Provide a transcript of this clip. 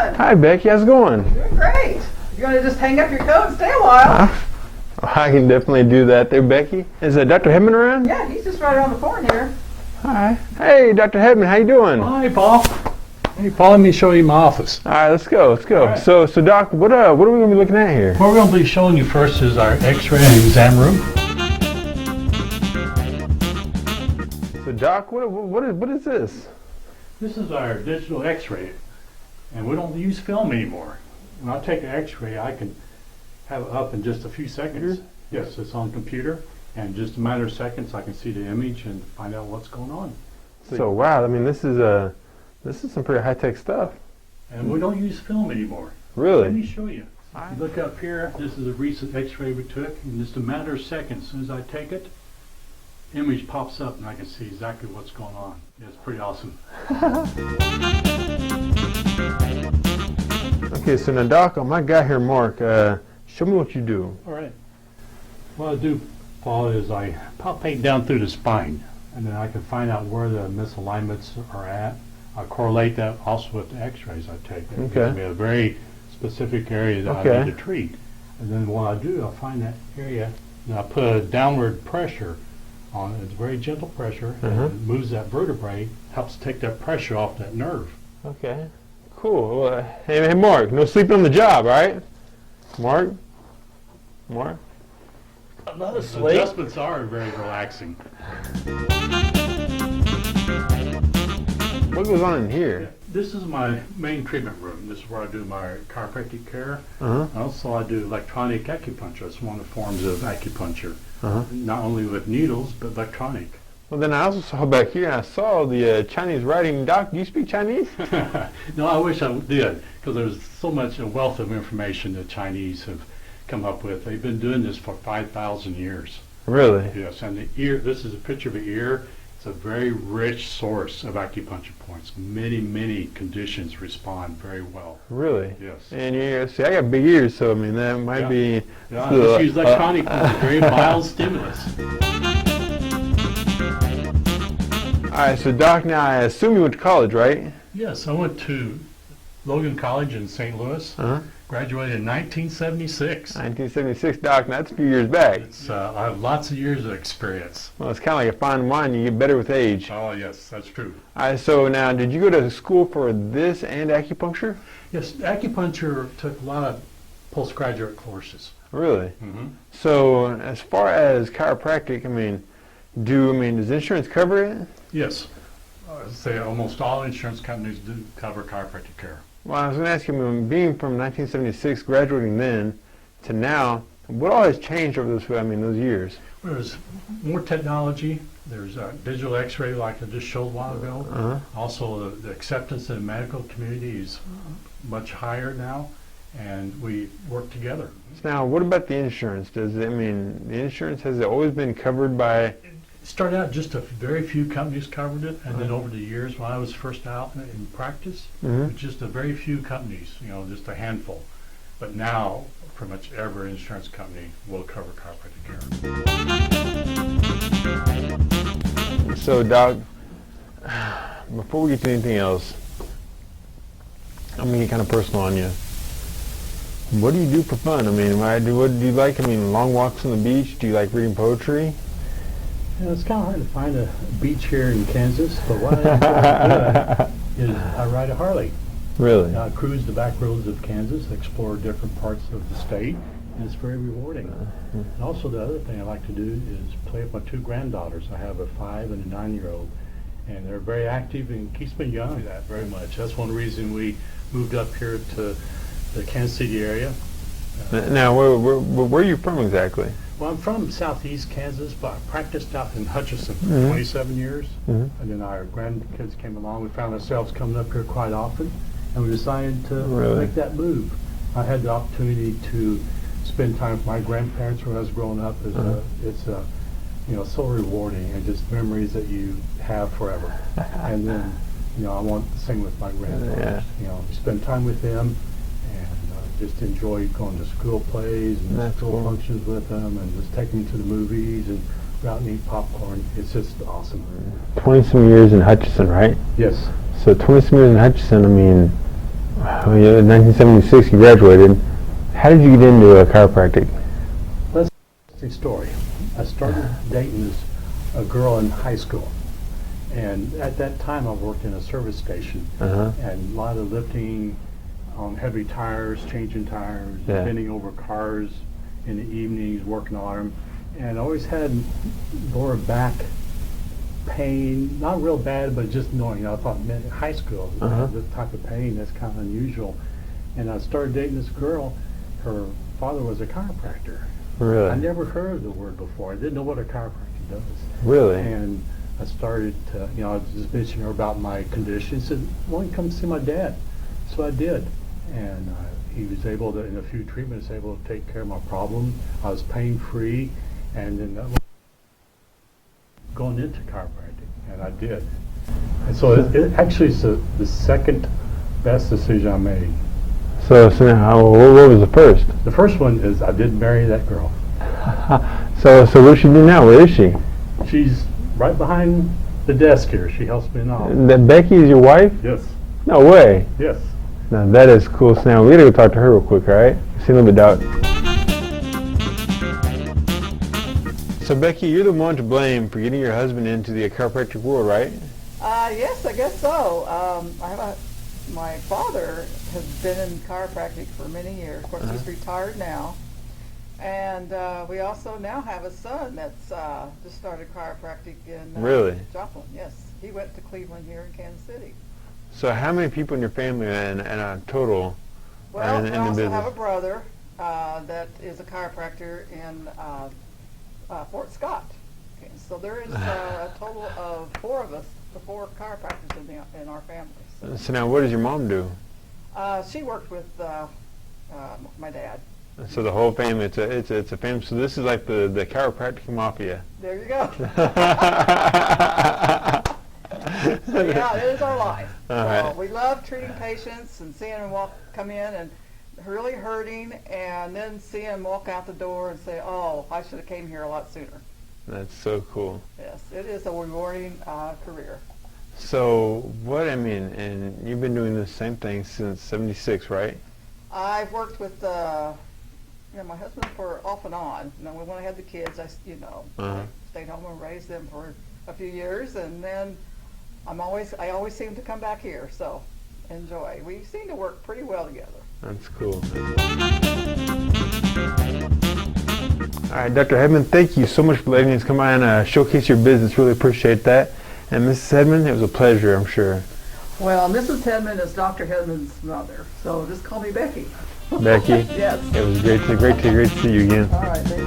Hedman. Hi, Becky. How's it going? Doing great. You're going to just hang up your coat and stay a while? I can definitely do that there, Becky. Is Dr. Hedman around? Yeah, he's just right around the corner here. Hi. Hey, Dr. Hedman. How you doing? Hi, Paul. Hey, Paul, let me show you my office. All right, let's go. Right. So, Doc, what are we going to be looking at here? What we're going to be showing you first is our X-ray and exam room. So, Doc, what is this? This is our digital X-ray, and we don't use film anymore. When I take an X-ray, I can have it up in just a few seconds. Yes, it's on computer, and in just a matter of seconds, I can see the image and find out what's going on. So, wow. I mean, this is some pretty high-tech stuff. And we don't use film anymore. Really? Let me show you. If you look up here, this is a recent X-ray we took. In just a matter of seconds, as soon as I take it, image pops up and I can see exactly what's going on. Yeah, it's pretty awesome. Okay, so now, Doc, my guy here, Mark, show me what you do. All right. What I do, Paul, is I palpate down through the spine, and then I can find out where the misalignments are at. I correlate that also with the X-rays I take. It gives me a very specific area that I need to treat. And then what I do, I find that area, and I put a downward pressure on it. It's very gentle pressure, and it moves that vertebrae, helps take that pressure off that nerve. Okay, cool. Well, hey, Mark, no sleeping on the job, right? Mark? I'm not asleep. Adjustments are very relaxing. What goes on in here? This is my main treatment room. This is where I do my chiropractic care. Also, I do electronic acupuncture. It's one of the forms of acupuncture. Not only with needles, but electronic. Well, then I also saw back here, I saw the Chinese writing. Doc, do you speak Chinese? No, I wish I did, because there's so much a wealth of information that Chinese have come up with. They've been doing this for 5,000 years. Really? Yes, and the ear, this is a picture of an ear. It's a very rich source of acupuncture points. Many conditions respond very well. Really? Yes. And you see, I got big ears, so I mean that might be. Yeah, just use electronic, very mild stimulus. All right, so Doc, now I assume you went to college, right? Yes, I went to Logan College in St. Louis. Graduated in 1976. 1976, Doc. Now that's a few years back. I have lots of years of experience. Well, it's kind of like a fine wine. You get better with age. Oh, yes, that's true. All right, so now, did you go to school for this and acupuncture? Yes, acupuncture took a lot of postgraduate courses. Really? So, as far as chiropractic, does insurance cover it? Yes. I'd say almost all insurance companies do cover chiropractic care. Well, I was going to ask you, being from 1976, graduating then to now, what all has changed over those years? Well, there's more technology. There's digital X-ray, like I just showed a while ago. Also, the acceptance in the medical community is much higher now, and we work together. So now, what about the insurance? The insurance, has it always been covered by? It started out just a very few companies covered it, and then over the years, when I was first out in practice, it was just a very few companies, just a handful. But now, pretty much every insurance company will cover chiropractic care. So, Doc, before we get to anything else, I'm going to get kind of personal on you. What do you do for fun? What do you like? Long walks on the beach? Do you like reading poetry? Yeah, it's kind of hard to find a beach here in Kansas, but what I enjoy is I ride a Harley. Really? I cruise the back roads of Kansas, explore different parts of the state, and it's very rewarding. And also the other thing I like to do is play with my two granddaughters. I have a 5 and a 9-year-old, and they're very active and keeps me young that very much. That's one reason we moved up here to the Kansas City area. Now, where are you from exactly? Well, I'm from southeast Kansas, but I practiced out in Hutchinson for 27 years. And then our grandkids came along. We found ourselves coming up here quite often, and we decided to make that move. I had the opportunity to spend time with my grandparents when I was growing up. It's so rewarding, and just memories that you have forever. And then, I want the same with my granddaughters. Spend time with them, and just enjoy going to school plays and school functions with them, and just taking them to the movies and go out and eat popcorn. It's just awesome. 20-some years in Hutchinson, right? Yes. So 20-some years in Hutchinson, Well, yeah, in 1976 you graduated. How did you get into chiropractic? Let's see story. I started dating a girl in high school. And at that time I worked in a service station. And a lot of lifting on heavy tires, changing tires, bending over cars in the evenings, working on them. And I always had lower back pain, not real bad, but just knowing, I thought, man, in high school, this type of pain, that's kind of unusual. And I started dating this girl. Her father was a chiropractor. Really? I never heard the word before. I didn't know what a chiropractor does. Really? And I started to, I was just mentioning her about my condition. She said, why don't you come see my dad? So I did. And he was able to, in a few treatments, able to take care of my problem. I was pain-free. And then that was going into chiropractic, and I did. And so it actually is the second best decision I made. So now, what was the first? The first one is I did marry that girl. So what does she do now? Where is she? She's right behind the desk here. She helps me now. That Becky is your wife? Yes. No way. Yes. Now that is cool. So now we gotta go talk to her real quick, all right? See a little bit out. So Becky, you're the one to blame for getting your husband into the chiropractic world, right? Yes, I guess so. My father has been in chiropractic for many years. Of course, he's retired now. And we also now have a son that's just started chiropractic in Really? Joplin. Yes, he went to Cleveland here in Kansas City. So how many people in your family and total Well, are in we the also business? have a brother that is a chiropractor in Fort Scott. Okay, so there is a total of 4 of us, the 4 chiropractors in our family. So now what does your mom do? She worked with my dad. So the whole family, it's a family. So this is like the chiropractic mafia. There you go. So yeah, it is our life. Right. We love treating patients and seeing them come in and really hurting, and then seeing them walk out the door and say, "Oh, I should have came here a lot sooner." That's so cool. Yes, it is a rewarding career. So and you've been doing the same thing since '76, right? I've worked with my husband for off and on. When I had the kids, I stayed home and raised them for a few years, and then I always seem to come back here. So enjoy. We seem to work pretty well together. That's cool. All right, Dr. Hedman, thank you so much for letting us come by and showcase your business. Really appreciate that. And Mrs. Hedman, it was a pleasure, I'm sure. Well, Mrs. Hedman is Dr. Hedman's mother, so just call me Becky. Becky? Yes. It was great to see you again. All right, thank you.